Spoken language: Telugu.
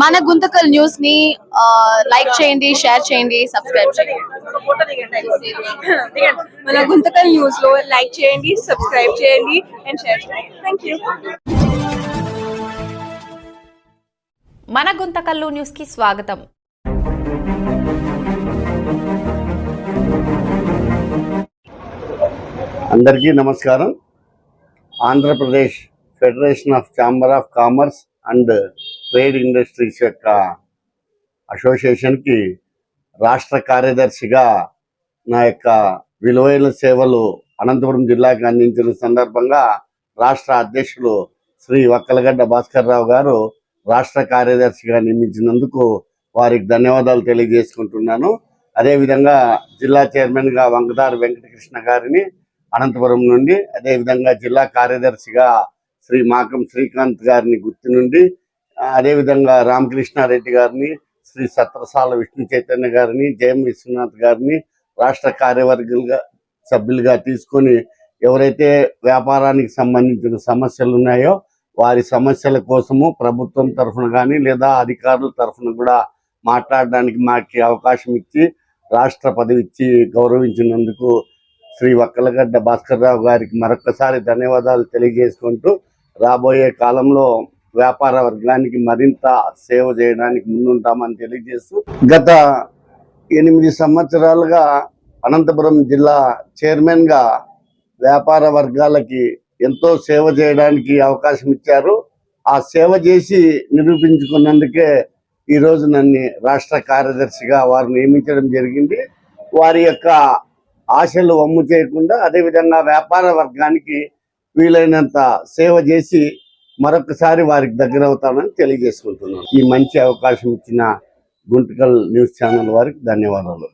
మన గుంతకల్ న్యూస్ ని లైక్ చేయండి, షేర్ చేయండి, సబ్స్క్రైబ్ చేయండి. మన గుంతకల్ న్యూస్ లో లైక్ చేయండి, సబ్స్క్రైబ్ చేయండి అండ్ షేర్ చేయండి. థాంక్యూ. మన గుంతకల్లు న్యూస్ కి స్వాగతం. అందరికీ నమస్కారం. Andhra Pradesh federation of chamber of commerce and trade industries యొక్క అసోసియేషన్కి రాష్ట్ర కార్యదర్శిగా నా యొక్క విలువైన సేవలు అనంతపురం జిల్లాకి అందించిన సందర్భంగా రాష్ట్ర అధ్యక్షులు శ్రీ వక్కలగడ్డ భాస్కర్ రావు గారు రాష్ట్ర కార్యదర్శిగా నియమించినందుకు వారికి ధన్యవాదాలు తెలియజేసుకుంటున్నాను. అదేవిధంగా జిల్లా చైర్మన్గా వంగదారు వెంకటకృష్ణ గారిని అనంతపురం నుండి, అదేవిధంగా జిల్లా కార్యదర్శిగా శ్రీ మాకం శ్రీకాంత్ గారిని గుర్తు నుండి, అదేవిధంగా రామకృష్ణారెడ్డి గారిని, శ్రీ సత్రసాల విష్ణు చైతన్య గారిని, జయం విశ్వనాథ్ గారిని రాష్ట్ర కార్యవర్గ సభ్యులుగా తీసుకొని ఎవరైతే వ్యాపారానికి సంబంధించిన సమస్యలు ఉన్నాయో వారి సమస్యల కోసము ప్రభుత్వం తరఫున కానీ లేదా అధికారుల తరఫున కూడా మాట్లాడడానికి మాకు అవకాశం ఇచ్చి రాష్ట్ర పదవి ఇచ్చి గౌరవించినందుకు శ్రీ వక్కలగడ్డ భాస్కర్ రావు గారికి మరొకసారి ధన్యవాదాలు తెలియజేసుకుంటూ రాబోయే కాలంలో వ్యాపార వర్గానికి మరింత సేవ చేయడానికి ముందుంటామని తెలియజేస్తూ గత 8 సంవత్సరాలుగా అనంతపురం జిల్లా చైర్మన్గా వ్యాపార వర్గాలకి ఎంతో సేవ చేయడానికి అవకాశం ఇచ్చారు. ఆ సేవ చేసి నిరూపించుకున్నందుకే ఈరోజు నన్ను రాష్ట్ర కార్యదర్శిగా వారు నియమించడం జరిగింది. వారి యొక్క ఆశలు వమ్ము చేయకుండా అదేవిధంగా వ్యాపార వర్గానికి వీలైనంత సేవ చేసి మరొకసారి వారికి దగ్గర అవుతానని తెలియజేసుకుంటున్నాను. ఈ మంచి అవకాశం ఇచ్చిన గుంతకల్ న్యూస్ ఛానల్ వారికి ధన్యవాదాలు.